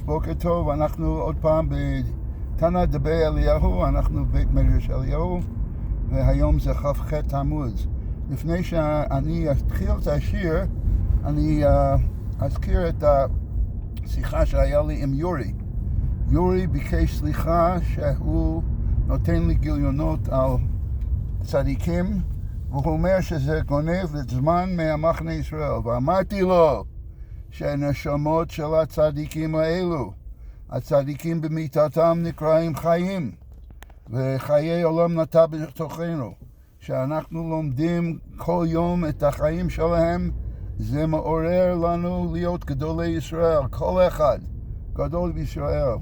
בוקר טוב, אנחנו עוד פעם בתנא דבי אליהו, אנחנו בבית מדרש אליהו, והיום זה כ"ח תמוז. לפני שאני אתחיל את השיר, אני אזכיר את השיחה שהיה לי עם יורי. יורי ביקש סליחה שהוא נותן לי גיליונות על צדיקים, והוא אומר שזה גונב את זמן מהמחנה ישראל, ואמרתי לו שהנשמות של הצדיקים האלו, הצדיקים במיתתם נקראים חיים, וחיי עולם נטע בתוכנו. שאנחנו לומדים כל יום את החיים שלהם, זה מעורר לנו להיות גדולי ישראל, כל אחד גדול בישראל.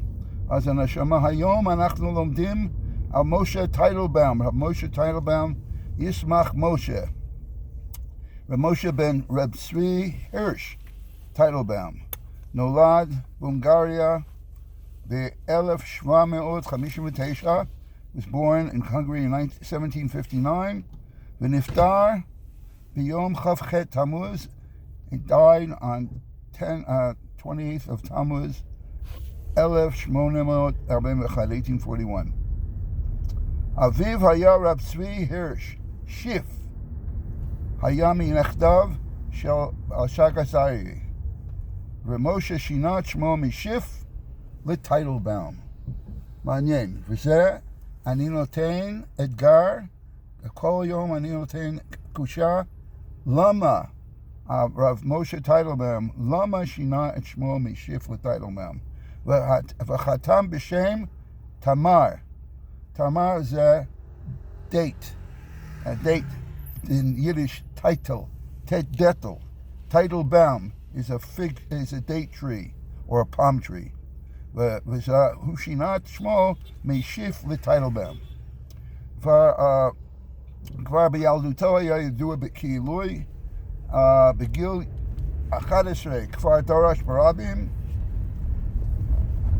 אז הנשמה היום אנחנו לומדים על משה טייטלבאום, רב משה טייטלבאום, ישמח משה. ומשה בן רב צבי הירש טייטלבאום, נולד בהונגריה ב-1759, was born in Hungary in 1759, ונפטר ביום כ"ח תמוז. He died on 28th of Tammuz, 1841. אביו היה רב צבי הירש, שיף, היה מנכדיו של אלשג עזרי, ומשה שינה את שמו משיף לטייטלבאום. מעניין, וזה אני נותן אתגר, כל יום אני נותן קושה, למה הרב משה טייטלבאום, למה שינה את שמו משיף לטייטלבאום? וחתם בשם תמר. תמר זה date. A date in Yiddish, title, detel. Teitelbaum is a date tree or a palm tree. והוא שינה את שמו משיף לטייטלבאום. כבר בילדותו היה ידוע כעילוי. בגיל 11 כבר דרש ברבים.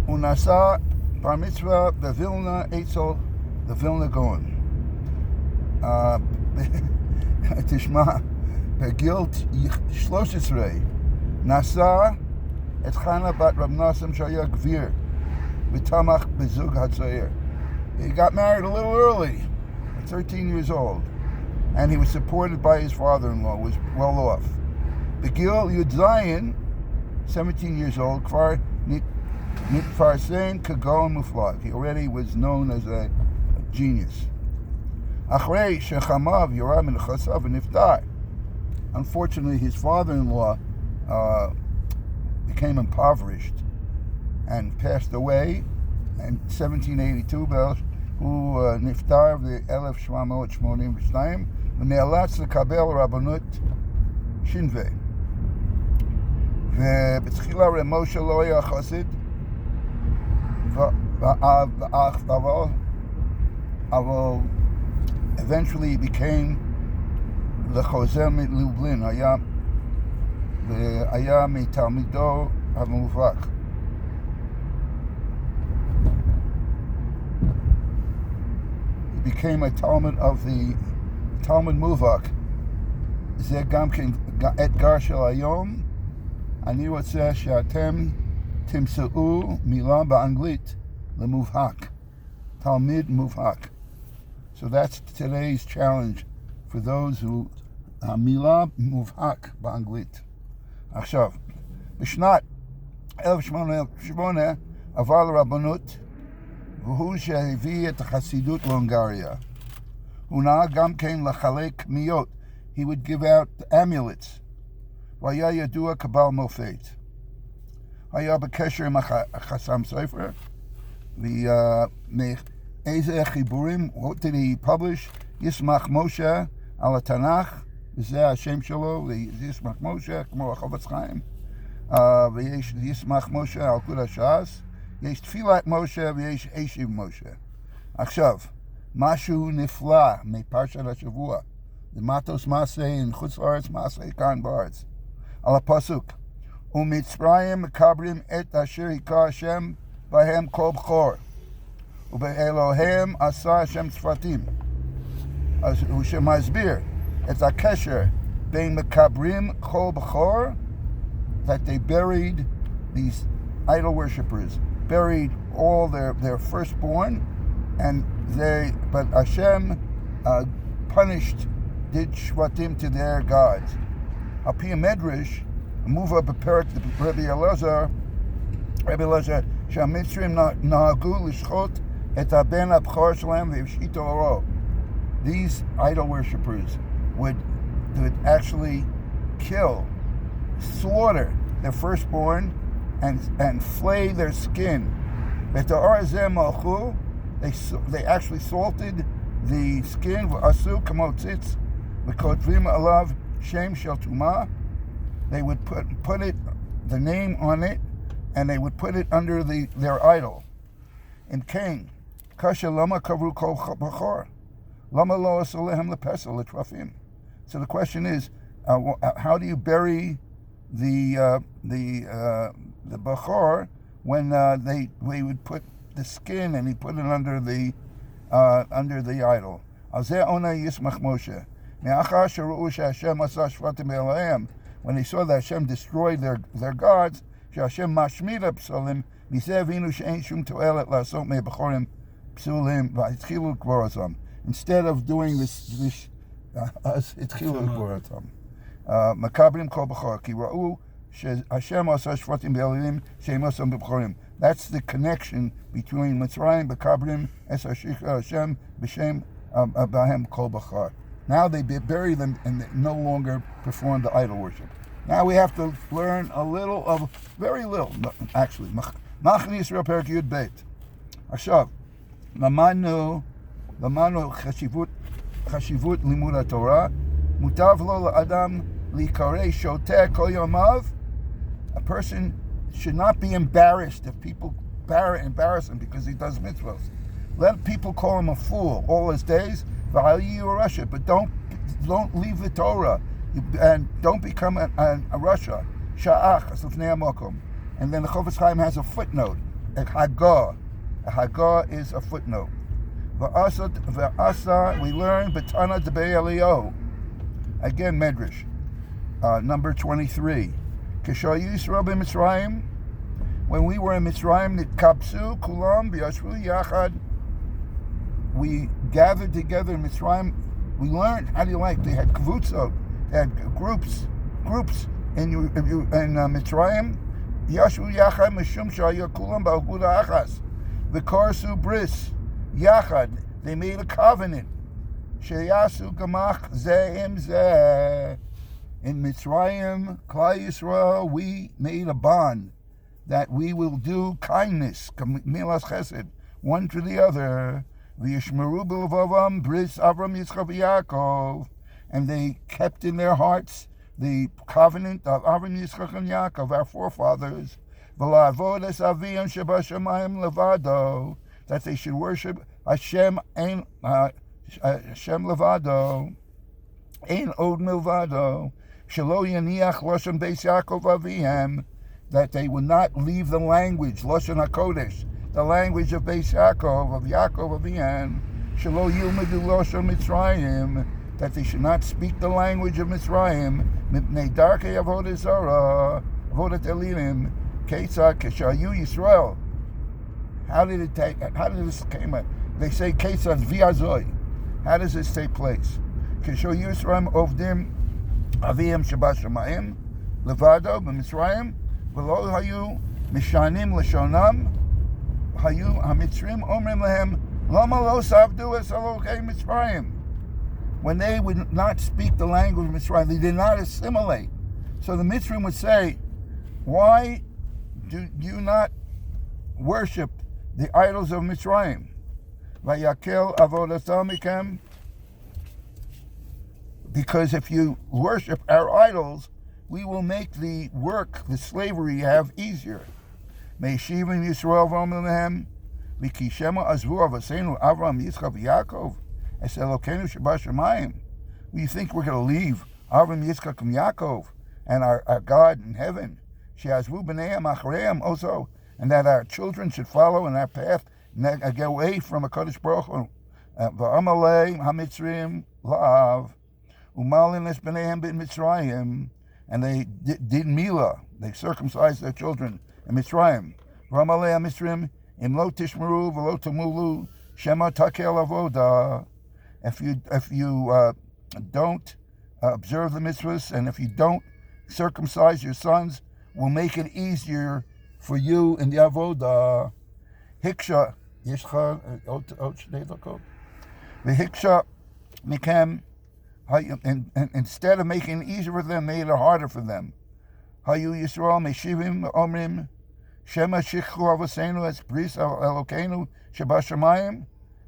הוא נשא בר מצווה בווילנה אצל לווילנה גאון. תשמע, בגיל 13 נשא את חנה בת רב נסם שהיה גביר ותמך בזוג הצעיר. He got married a little early, at 13 years old, and he was supported by his father-in-law, was well off. בגיל י"ז, 17 years old, כבר נתפרסם כגאון מופלג. He already was known as a genius. אחרי שחמיו ירד מנכסיו ונפטר. Unfortunately, his father-in-law became impoverished and passed away in 1782, הוא נפטר ב-1782, ונאלץ לקבל רבנות שינווה. ובתחילה רב משה לא היה חסיד, אבל eventually he became לחוזר מלובלין, היה מתלמידו המובהק. He became a Talmud of the Talmud מובהק. זה גם כן אתגר של היום. אני רוצה שאתם תמצאו מילה באנגלית למובהק, תלמיד מובהק. So that's today's challenge for those who המילה מובהק באנגלית. עכשיו, בשנת 1808 עבר לרבנות, והוא שהביא את החסידות להונגריה. הוא נהג גם כן לחלק קמיות. He would give out amulets. והיה ידוע כבעל מופת. היה בקשר עם החסם ספר, מאיזה חיבורים, what did he publish? ישמח משה על התנ"ך, וזה השם שלו, ישמח משה, כמו החפץ חיים, ויש ישמח משה על קוד הש"ס, יש תפילת משה ויש השיב משה. עכשיו, משהו נפלא מפרשת השבוע, זה מטוס מעשה חוץ לארץ, מעשה כאן בארץ, על הפסוק, ומצרים מקברים את אשר היכה השם בהם כל בכור, ובאלוהם עשה השם צפתים. אז הוא שמסביר את הקשר בין מקברים כל בכור, that they buried these idol worshippers buried all their firstborn, but Hashem punished, did shvatim to their gods. Al pi medrash, muva beperak Rabbi Elazar, שהמצרים נהגו לשחוט את הבן הבכור שלהם והפשיטו אורו. These idol worshippers would actually slaughter their firstborn and flay their skin. They actually salted the skin. Asu kamotzitz v'kotvim alav shem shel tumah. They would put the name on it, and they would put it under their idol. In Cain, kasha lama kavru kol bachor, lama lo asolehem lepesel letrafim. So the question is, how do you bury the bachor when they would put the skin and he put it under the idol? Azeh ona yismach Moshe. Me'achar sheru'u she'Hashem asa shvatim be'elahem. When they saw that Hashem destroyed their gods, she'Hashem mashmida psalim, miseh avinu she'ein shum to'elet la'asot me'bachorim psulim va'itchilu kvoratam. Instead of doing this itchilu kvoratam. Makabrim kol bachor ki ra'u she'Hashem asa shvatim be'elahem she'im asam be'bachorim. That's the connection between Mitzrayim, Makabrim, es Hashem b'shem abahem kol bachor. Now they bury them and they no longer perform the idol worship. Now we have to learn very little, actually. Machne Yisrael Perek Yud Beit. Ashav, למדנו חשיבות לימוד התורה. מוטב לו לאדם להיקרא שוטה כל ימיו. A person should not be embarrassed if people embarrass him because he does mitzvahs. Let people call him a fool all his days. But don't leave the Torah, and don't become a Russia. Sha'ach asufnei hamokom. And then the Chofetz Chaim has a footnote. A hagah is a footnote. V'asa we learn betana debei Eliyahu. Again, Medrash, number 23. Kishayu Yisrael b'Mitzrayim. When we were in Mitzrayim, nitkabsu kulam v'yashvu yachad. We gathered together in Mitzrayim. We learned, they had kvutzot, they had groups in Mitzrayim. Yashu yachad mishum shaya kulam ba'aguda achas. V'karsu bris yachad. They made a covenant. Sheyasu gamach zeh im zeh. In Mitzrayim, Klal Yisrael, we made a bond that we will do kindness, milas chesed, one to the other. V'yishmeru b'levavam bris Avram Yitzchak Yaakov, and they kept in their hearts the covenant of Avram Yitzchak and Yaakov, our forefathers. V'la'avod es aviyam shebashamayim levado, that they should worship Hashem levado, ein od milvado, shelo yaniach lashon beis Yaakov avihem, that they would not leave the language lashon hakodesh, the language of Beis Yaakov, of Avien, Shelo Yilmedu Lashon Mitzrayim, that they should not speak the language of Mitzrayim, Mipnei Darkei Avodah Zarah, Avodat Elilim, Ketzad Keshayu Yisrael. How did this came out? They say Ketzad V'Azoi. How does this take place? Keshayu Yisrael Ovdim Aviem Shabbat Shemayim, Levado b'Mitzrayim, V'lo Hayu Mishanim Lashonam, Hayu HaMitzrim Omrim Lehem Lama Lo Savdu Es Elokei Mitzrayim. When they would not speak the language of Mitzrayim, they did not assimilate. So the Mitzrayim would say, why do you not worship the idols of Mitzrayim? Vayakel Avodatam Mikem. Because if you worship our idols, we will make the slavery you have easier. Meishivim Yisrael v'omelehem v'kishema azvu avasenu Avram Yitzchak v'Yaakov es Elokeinu shebashamayim. You think we're going to leave Avram Yitzchak and Yaakov and our God in heaven? She'azvu b'neihem achareim also, and that our children should follow in our path and get away from a Kadosh Baruch Hu. V'amalei hamitzrim la'av umalin es b'neihem b'Mitzrayim, and they did milah, they circumcised their children Mitzrayim. V'amalei HaMitzrim, im lo tishmeru v'lo tamulu, shema takel avoda. If you don't observe the mitzvahs, and if you don't circumcise your sons, we'll make it easier for you in the avoda. Hiksha, yeshcha, ot shnei dakot. V'hiksha mikem, and instead of making it easier for them, made it harder for them. Hayu Yisrael meshivim omrim, shema shichu avosenu es bris Elokeinu shebashamayim,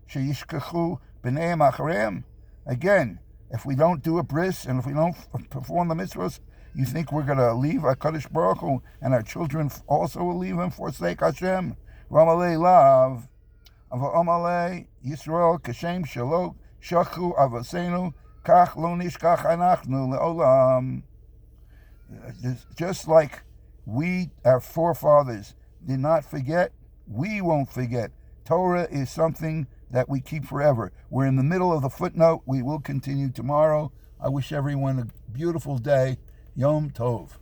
sheyishkachu b'neim achareim. Again, if we don't do a bris and if we don't perform the mitzvahs, you think we're going to leave HaKadosh Baruch Hu and our children also will leave him, forsake Hashem? Ramalei lav, avamalei Yisrael kashem shelo shachu avosenu kach lo nishkach anachnu leolam. Just like we, our forefathers, did not forget, we won't forget. Torah is something that we keep forever. We're in the middle of the footnote. We will continue tomorrow. I wish everyone a beautiful day. Yom Tov.